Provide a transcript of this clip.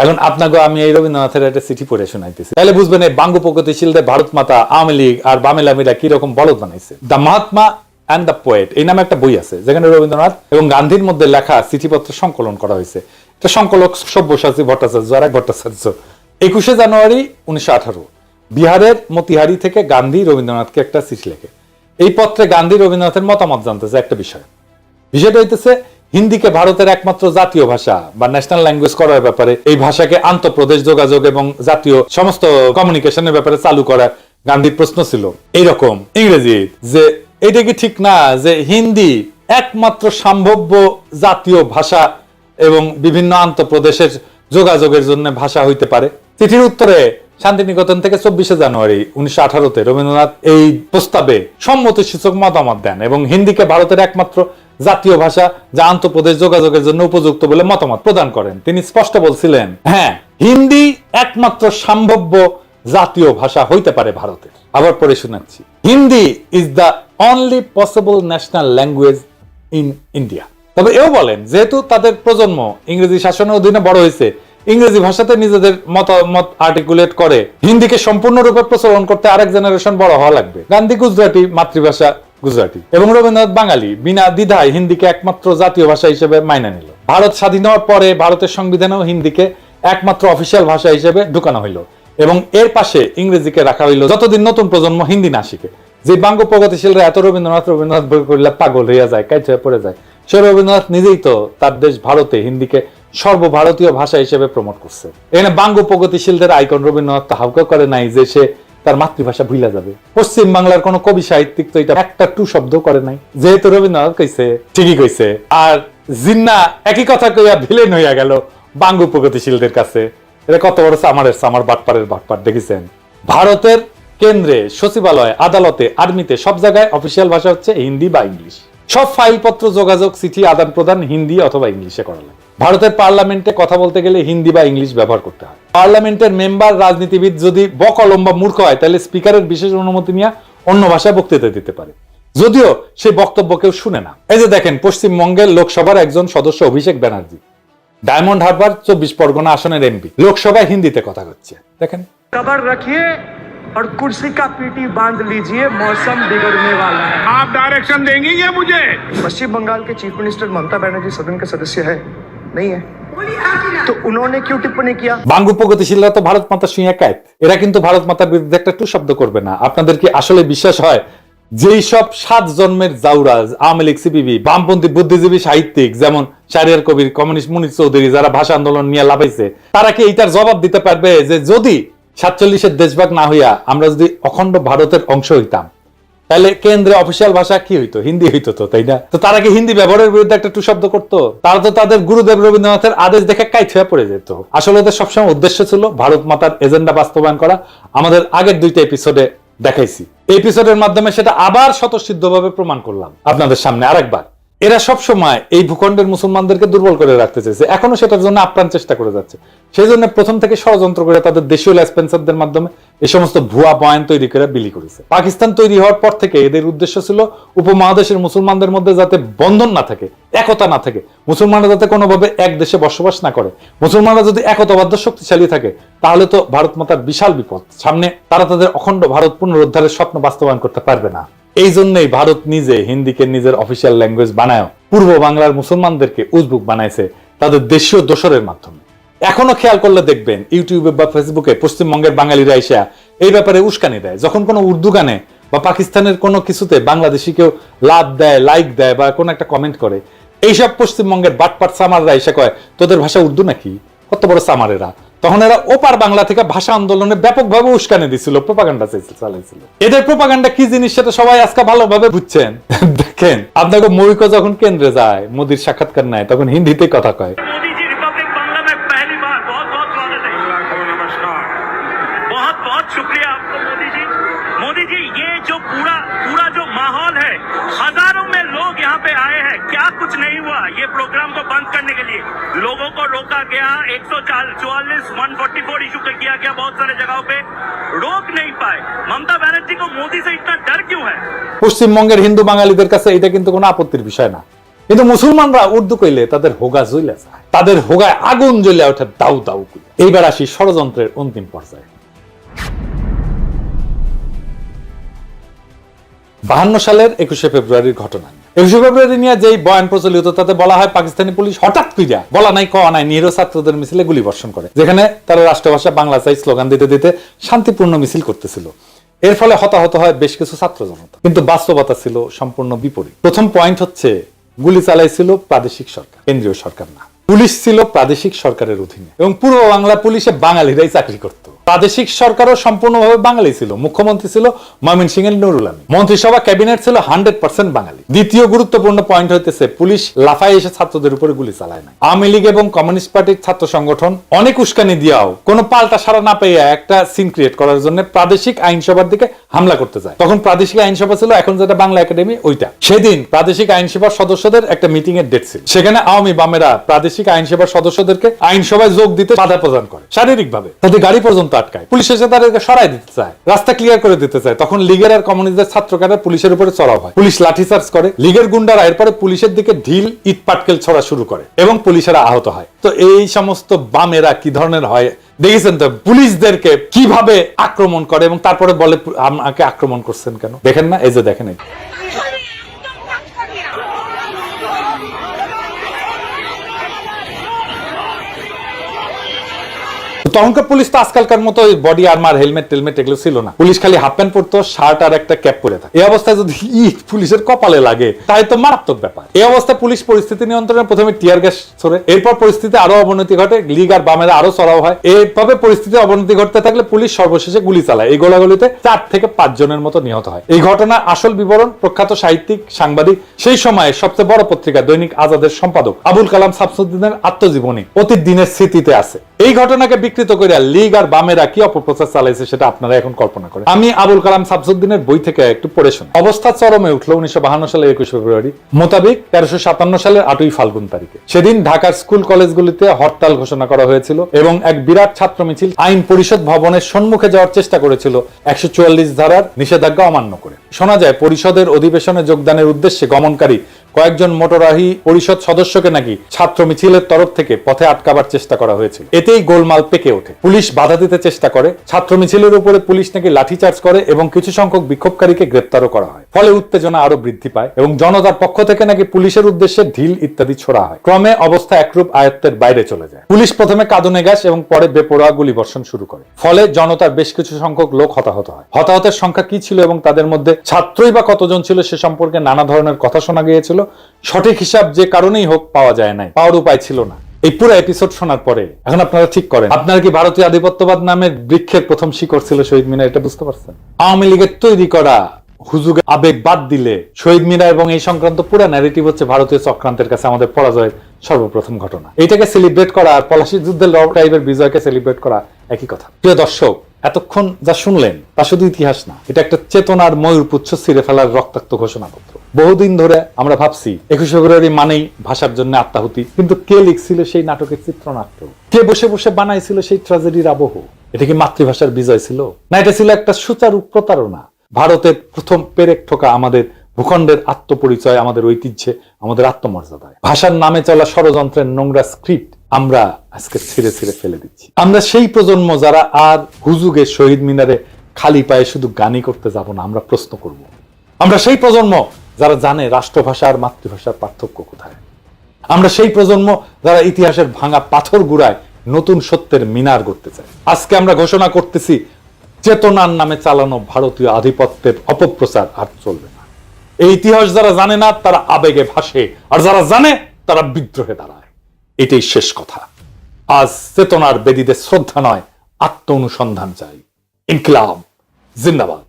এখন আপনাকে আমি এই রবীন্দ্রনাথের একটা চিঠি পড়ে শোনাইতেছি, তাহলে বুঝবেন এই বাঙ্গু প্রগতিশীলদের ভারত মাতা, আওয়ামী লীগ আর বামেলামিরা কিরকম বলদ বানাইছে। The Mahatma and the poet এই নামে একটা বই আছে, যেখানে রবীন্দ্রনাথ এবং গান্ধীর মধ্যে লেখা চিঠিপত্র সংকলন করা হয়েছে। এটা সংকলক সব্যসাচী ভট্টাচার্য আর এক ভট্টাচার্য। 21 জানুয়ারি 1918 বিহারের মতিহারি থেকে গান্ধী রবীন্দ্রনাথকে একটা চিঠি লেখে। এই পত্রে গান্ধী রবীন্দ্রনাথের মতামত জানতেছে একটা বিষয়টা হইতেছে হিন্দিকে ভারতের একমাত্র জাতীয় ভাষা বা ন্যাশনাল ল্যাঙ্গুয়েজ করার ব্যাপারে, এই ভাষাকে আন্তঃপ্রদেশ যোগাযোগ এবং জাতীয় সমস্ত কমিউনিকেশনের ব্যাপারে চালু করা গান্ধীর প্রশ্ন ছিল এইরকম ইংরেজি, যে এটা কি ঠিক না যে হিন্দি একমাত্র সম্ভাব্য জাতীয় ভাষা এবং বিভিন্ন আন্তঃপ্রদেশের যোগাযোগের জন্য ভাষা হইতে পারে। চিঠির উত্তরে শান্তিনিকেতন থেকে 24 জানুয়ারি 1918 রবীন্দ্রনাথ এই প্রস্তাবে সম্মতিসূচক মতামত দেন এবং হিন্দিকে ভারতের একমাত্র জাতীয় ভাষা যা আন্তঃপ্রদেশ যোগাযোগের জন্য উপযুক্ত বলে মতামত প্রদান করেন। তিনি স্পষ্ট বলছিলেন, হ্যাঁ, হিন্দি একমাত্র সম্ভাব্য জাতীয় ভাষা হইতে পারে ভারতের। আবার পরে শোনাচ্ছি, Hindi is the only possible national language in India. তবে এও বলেন, যেহেতু তাদের প্রজন্ম ইংরেজি শাসনের অধীনে বড় হয়েছে, ইংরেজি ভাষাতে নিজেদের মতামত আর্টিকুলেট করে হিন্দিকে সম্পূর্ণরূপে প্রচলন করতে আরেক জেনারেশন বড় হওয়া লাগবে। গান্ধী গুজরাটি, মাতৃভাষা গুজরাটি, এবং রবীন্দ্রনাথ বাঙালি, বিনা দ্বিধায় হিন্দিকে একমাত্র জাতীয় ভাষা হিসেবে মাইনে নিল। ভারত স্বাধীন হওয়ার পরে ভারতের সংবিধানেও হিন্দিকে একমাত্র অফিসিয়াল ভাষা হিসেবে ঢুকানো হইল এবং এর পাশে ইংরেজিকে রাখা হইল যতদিন নতুন প্রজন্ম হিন্দি না শিখে। যে বাঙ্গ প্রগতিশীলরা এত রবীন্দ্রনাথ বই করলে পাগল হইয়া যায়, কাজ হয়ে পড়ে যায়, সে রবীন্দ্রনাথ নিজেই তো তার দেশ ভারতে হিন্দিকে সর্বভারতীয় ভাষা হিসেবে প্রমোট করছে। এখানে বাঙ্গ প্রগতিশীলদের আইকন রবীন্দ্রনাথ তাহাউকে করে নাই যে সে তার মাতৃভাষা ভুলা যাবে। পশ্চিম বাংলার কোন কবি সাহিত্যিক তো এটা একটা টু শব্দ করে নাই, যেহেতু রবীন্দ্রনাথ কইছে ঠিকই কইছে। আর জিন্না একই কথা কইয়া ভিলেন হইয়া গেল বাঙ্গ প্রগতিশীলদের কাছে। এটা কত বড় সামার বাটপারের বাটপার দেখেছেন। ভারতের কেন্দ্রে, সচিবালয়, আদালতে, আর্মিতে সব জায়গায় অফিসিয়াল ভাষা হচ্ছে হিন্দি বা ইংলিশ। সব ফাইলপত্র, যোগাযোগ, চিঠি আদান প্রদান হিন্দি অথবা ইংলিশে করা লাগে। ভারতের পার্লামেন্টে কথা বলতে গেলে হিন্দি বা ইংলিশ ব্যবহার করতে হয়। পার্লামেন্টের মেম্বার, রাজনীতিবিদ যদি বকলম বা মূর্খ হয় তাহলে স্পিকারের বিশেষ অনুমতি নিয়ে অন্য ভাষায় বক্তৃতা দিতে পারে, যদিও সেই বক্তব্য কেউ শুনে না। এই যে দেখেন, পশ্চিমবঙ্গের লোকসভার একজন সদস্য অভিষেক ব্যানার্জি ডায়মন্ড হারবার 24 পরগনা আসনের এমপি, লোকসভায় হিন্দিতে কথা হচ্ছে। দেখেন, खबर रखिए और कुर्सी का पीटी बांध लीजिए, मौसम बिगड़ने वाला है। आप डायरेक्शन देंगी ये मुझे? पश्चिम बंगाल के चीफ मिनिस्टर ममता बनर्जी सदन के सदस्य है नहीं है, तो उन्होंने क्यों टिप्पणी किया? বাঙ্গু প্রগতিশীলরা তো ভারত মাতা শুইয়া কায়েত, এরা কিন্তু ভারত মাতার বিরুদ্ধে একটা টু শব্দ করবে না। আপনাদের কি আসলে বিশ্বাস হয় যেই সব 7 জন্মের জাউরাজ, আওয়ামী লীগ, সিপিবি, বামপন্থী বুদ্ধিজীবী সাহিত্যিক যেমন শাহরিয়ার কবির, কমিউনিস্ট মুনির চৌধুরী, যারা ভাষা আন্দোলন নিয়ে লাফাইছে, তারা কি এইটার জবাব দিতে পারবে যে যদি 47-এর দেশভাগ না হইয়া আমরা যদি অখণ্ড ভারতের অংশ হইতাম তাহলে কেন্দ্রে অফিসিয়াল ভাষা কি হইতো? হিন্দি হইতো তো, তাই না? তো তারা কি হিন্দি ব্যবহারের বিরুদ্ধে একটা টু শব্দ করতো? তারা তো তাদের গুরুদেব রবীন্দ্রনাথের আদেশ দেখে কাইট হয়ে পড়ে যেত। আসলে ওদের সবসময় উদ্দেশ্য ছিল ভারত মাতার এজেন্ডা বাস্তবায়ন করা। আমাদের আগের 2টা এপিসোডে দেখাইছি, এপিসোডের মাধ্যমে সেটা আবার স্বতঃসিদ্ধভাবে প্রমাণ করলাম আপনাদের সামনে আরেকবার। এরা সব সময় এই ভূখণ্ডের মুসলমানদেরকে দুর্বল করে রাখতে চাইছে, এখনো সেটার জন্য আপ্রাণ চেষ্টা করে যাচ্ছে। সেই জন্য প্রথম থেকে ষড়যন্ত্র করে তাদের দেশীয় লেসপেন্সারদের মাধ্যমে এই সমস্ত ভুয়া বয়ান তৈরি করে বিলি করেছে। পাকিস্তান তৈরি হওয়ার পর থেকে এদের উদ্দেশ্য ছিল উপমহাদেশের মুসলমানদের মধ্যে যাতে বন্ধন না থাকে, একতা না থাকে, মুসলমানরা যাতে কোনোভাবে এক দেশে বসবাস না করে। মুসলমানরা যদি একতাবদ্ধ শক্তিশালী থাকে তাহলে তো ভারত মাতার বিশাল বিপদ সামনে, তারা তাদের অখণ্ড ভারত পুনরুদ্ধারের স্বপ্ন বাস্তবায়ন করতে পারবে না। এই জন্যই ভারত নিজে হিন্দিকে নিজের অফিসিয়াল ল্যাঙ্গুয়েজ বানায় পূর্ব বাংলার মুসলমানদেরকে উজবুক বানাইছে তাদের দেশীয় দোসরের মাধ্যমে। এখনো খেয়াল করলে দেখবেন ইউটিউবে বা ফেসবুকে পশ্চিমবঙ্গের বাঙালিরা এসে এই ব্যাপারে উস্কানি দেয়। যখন কোনো উর্দু গানে বা পাকিস্তানের কোনো কিছুতে বাংলাদেশি কেউ লাভ দেয়, লাইক দেয় বা কোনো একটা কমেন্ট করে, এইসব পশ্চিমবঙ্গের বাটপাট সামাররা এসে কয় তোদের ভাষা উর্দু নাকি? কত বড় সামারেরা! তখন এরা ওপার বাংলা থেকে ভাষা আন্দোলনে ব্যাপকভাবে উস্কানি দিছিল, প্রোপাগান্ডা চালাইছিল। এদের প্রোপাগান্ডা কি জিনিস সেটা সবাই আজকে ভালোভাবে বুঝছেন। দেখেন, আপনাকে মৌলিক যখন কেন্দ্রে যায়, মোদির সাক্ষাৎকার নেয়, তখন হিন্দিতে কথা কয়। मोदी जी, ये जो पूरा जो माहौल है, हजारों में लोग यहाँ पे आए हैं, क्या कुछ नहीं हुआ? ये प्रोग्राम को बंद करने के लिए लोगों को रोका गया, 144, 144 इशू किया गया, बहुत सारे जगहों पे रोक नहीं पाए। ममता बनर्जी को मोदी से इतना डर क्यों है? পশ্চিমবঙ্গের হিন্দু বাঙালিদের কাছে এটা কিন্তু কোনো আপত্তির বিষয় না। কিন্তু মুসলমানরা উর্দু কইলে তাদের হোগা জ্বলে যায়, তাদের হোগায় আগুন জ্বলে ওঠে দাউ দাউ করে। এইবার আসি ষড়যন্ত্রের অন্তিম পর্যায়ে। 52 সালের 21শে ফেব্রুয়ারির ঘটনা। 21শে ফেব্রুয়ারি নিয়ে যেই বয়ান প্রচলিত তাতে বলা হয় পাকিস্তানি পুলিশ হঠাৎ কইরা বলা নাই কওয়া নাই নিরীহ ছাত্রদের মিছিলে গুলি বর্ষণ করে, যেখানে তারা রাষ্ট্রভাষা বাংলা চাই স্লোগান দিতে দিতে শান্তিপূর্ণ মিছিল করতেছিল। এর ফলে হতাহত হয় বেশ কিছু ছাত্র জনতা, কিন্তু বাস্তবতা ছিল সম্পূর্ণ বিপরীত। প্রথম পয়েন্ট হচ্ছে গুলি চালাইছিল প্রাদেশিক সরকার, কেন্দ্রীয় সরকার না। পুলিশ ছিল প্রাদেশিক সরকারের অধীনে এবং পূর্ব বাংলা পুলিশে বাঙালিরাই চাকরি করত। প্রাদেশিক সরকারও সম্পূর্ণভাবে বাঙালি ছিল। মুখ্যমন্ত্রী ছিল ময়মনসিংহের নুরুল আমিন, মন্ত্রিসভা ক্যাবিনেট ছিল 100% বাঙালি। দ্বিতীয় গুরুত্বপূর্ণ পয়েন্ট হইতেছে পুলিশ লাফায় এসে ছাত্রদের উপরে গুলি চালায় না। আওয়ামী লীগ এবং কমিউনিস্ট পার্টির ছাত্র সংগঠন অনেক উস্কানি দিয়াও কোনো পাল্টা সাড়া না পেয়ে একটা সিন ক্রিয়েট করার জন্য প্রাদেশিক আইনসভার দিকে হামলা করতে যায়। তখন প্রাদেশিক আইনসভা ছিল এখন যেটা বাংলা একাডেমি, ওইটা। সেদিন প্রাদেশিক আইনসভার সদস্যদের একটা মিটিং এর ডেট ছিল। সেখানে আওয়ামী বামেরা প্রাদেশিক আইনসভার সদস্যদেরকে আইনসভায় যোগ দিতে বাধা প্রদান করে শারীরিকভাবে, তাদের গাড়ি পর্যন্ত আটকায়। পুলিশ এসে তাদেরকে সরাই দিতে চায়, রাস্তা ক্লিয়ার করে দিতে চায়। তখন লীগের আর কমিউনিস্টদের ছাত্রকারা পুলিশের উপরে চড়াও হয়, পুলিশ লাঠিচার্জ করে। লীগের গুন্ডারা এরপরে পুলিশের দিকে ঢিল ইট পাটকেল ছড়া শুরু করে এবং পুলিশেরা আহত হয়। তো এই সমস্ত বামেরা কি ধরনের হয় দেখেছেন তো, পুলিশদেরকে কিভাবে আক্রমণ করে এবং তারপরে বলে আমাকে আক্রমণ করছেন কেন, দেখেন না? এই যে দেখেন, এই তখনকার পুলিশ তো আজকালকার মতো বডি আর্মার হেলমেট টেলমেট এগুলো ছিল না। পুলিশ খালি হাফ প্যান্ট পরতো, শার্ট আর একটা ক্যাপ পরে থাকে। এই অবস্থায় যদি ইট পুলিশের কপালে লাগে তাই তো মারাত্মক ব্যাপার। এই অবস্থায় পুলিশ পরিস্থিতি নিয়ন্ত্রণে প্রথমে টিয়ার গ্যাস ছোড়ে, এরপর পরিস্থিতি আরো অবনতি ঘটে, লীগ আর বামেরা আরো চড়াও হয়। এইভাবে পরিস্থিতি অবনতি ঘটতে থাকলে পুলিশ সর্বশেষে গুলি চালায়। এই গোলাগুলিতে 4 থেকে 5 জনের মতো নিহত হয়। এই ঘটনার আসল বিবরণ প্রখ্যাত সাহিত্যিক সাংবাদিক, সেই সময়ে সবচেয়ে বড় পত্রিকা দৈনিক আজাদের সম্পাদক আবুল কালাম শামসুদ্দিনের আত্মজীবনী অতীত দিনের স্মৃতিতে আছে। এই ঘটনাকে বিকৃত করে লীগ আর বামেরা কি অপপ্রচার চালাইছে সেটা আপনারা এখন কল্পনা করেন। আমি আবুল কালাম শামসুদ্দিনের বই থেকে একটু পড়ে শুনি। অবস্থা চরমে উঠলো 1952 সালের 21 ফেব্রুয়ারি মোতাবেক 1357 সালের 8ই ফাল্গুন তারিখে। সেদিন ঢাকার স্কুল কলেজগুলিতে হরতাল ঘোষণা করা হয়েছিল এবং এক বিরাট ছাত্র মিছিল আইন পরিষদ ভবনের সম্মুখে যাওয়ার চেষ্টা করেছিল 144 ধারার নিষেধাজ্ঞা অমান্য করে। শোনা যায় পরিষদের অধিবেশনে যোগদানের উদ্দেশ্যে গমনকারী কয়েকজন মোটরাহি পরিষদ সদস্যকে নাকি ছাত্র মিছিলের তরফ থেকে পথে আটকাবার চেষ্টা করা হয়েছিল। এতেই গোলমাল পেকে ওঠে, পুলিশ বাধা দিতে চেষ্টা করে, ছাত্র মিছিলের উপরে পুলিশ নাকি লাঠিচার্জ করে এবং কিছু সংখ্যক বিক্ষোভকারীকে গ্রেপ্তারও করা হয়। ফলে উত্তেজনা আরো বৃদ্ধি পায় এবং জনতার পক্ষ থেকে নাকি পুলিশের উদ্দেশ্যে ঢিল ইত্যাদি ছোড়া হয়। ক্রমে অবস্থা একরূপ আয়ত্তের বাইরে চলে যায়। পুলিশ প্রথমে কাঁদুনে গ্যাস এবং পরে বেপরোয়া গুলি বর্ষণ শুরু করে। ফলে জনতার বেশ কিছু সংখ্যক লোক হতাহত হয়। হতাহতের সংখ্যা কি ছিল এবং তাদের মধ্যে ছাত্রই বা কতজন ছিল সে সম্পর্কে নানা ধরনের কথা শোনা গিয়েছিল। সঠিক হিসাব যে কারণেই হোক পাওয়া যায় নাই, পাওয়ার উপায় ছিল না। এই পুরো এপিসোড শোনার পরে এখন আপনারা ঠিক করেন, আপনারা কি ভারতীয় আধিপত্যবাদ নামের বৃক্ষের প্রথম শিকড় ছিল শহীদ মিনার, এটা বুঝতে পারছেন? আওয়ামী লীগের তৈরি করা হুজুগে আবেগ বাদ দিলে শহীদ মিনার এবং এই সংক্রান্ত পুরো ন্যারেটিভ হচ্ছে ভারতীয় চক্রান্তের কাছে আমাদের পরাজয়ের সর্বপ্রথম ঘটনা। এটাকে সেলিব্রেট করা আর পলাশী যুদ্ধের লর্ড টাইপের বিজয়কে সেলিব্রেট করা একই কথা। প্রিয় দর্শক, এতক্ষণ যা শুনলেন তা শুধু ইতিহাস না, এটা একটা চেতনার ময়ূর পুচ্ছ ছিঁড়ে ফেলার রক্তাক্ত ঘোষণাপত্র। বহুদিন ধরে আমরা ভাবছি 21 ফেব্রুয়ারি মানেই ভাষার জন্য আত্মাহুতি, কিন্তু কে লিখছিল সেই নাটকের চিত্রনাট্য, কে বসে বসে বানাইছিল সেই ট্র্যাজেডির আবহ? এটা কি মাতৃভাষার বিজয় ছিল, না এটা ছিল একটা সুচারু প্রতারণা? ভারতের প্রথম পেরেক ঠোকা আমাদের ভূখণ্ডের আত্মপরিচয়, আমাদের ঐতিহ্যে, আমাদের আত্মমর্যাদায়। ভাষার নামে চলা ষড়যন্ত্রের নোংরা স্ক্রিপ্ট আমরা আজকে ছিঁড়ে ছিঁড়ে ফেলে দিচ্ছি। আমরা সেই প্রজন্ম যারা আর হুজুগে শহীদ মিনারে খালি পায়ে শুধু গানই করতে যাব না, আমরা প্রশ্ন করব। আমরা সেই প্রজন্ম যারা জানে রাষ্ট্রভাষা আর মাতৃভাষার পার্থক্য কোথায়। আমরা সেই প্রজন্ম যারা ইতিহাসের ভাঙা পাথর গুড়ায় নতুন সত্যের মিনার গড়তে চায়। আজকে আমরা ঘোষণা করতেছি, চেতনার নামে চালানো ভারতীয় আধিপত্যের অপপ্রচার আর চলবে না। এই ইতিহাস যারা জানে না তারা আবেগে ভাসে, আর যারা জানে তারা বিদ্রোহে দাঁড়ায়। এটাই শেষ কথা। আজ চেতনার বেদীতে শ্রদ্ধা নয়, আত্ম অনুসন্ধান চাই। ইনকিলাব জিন্দাবাদ।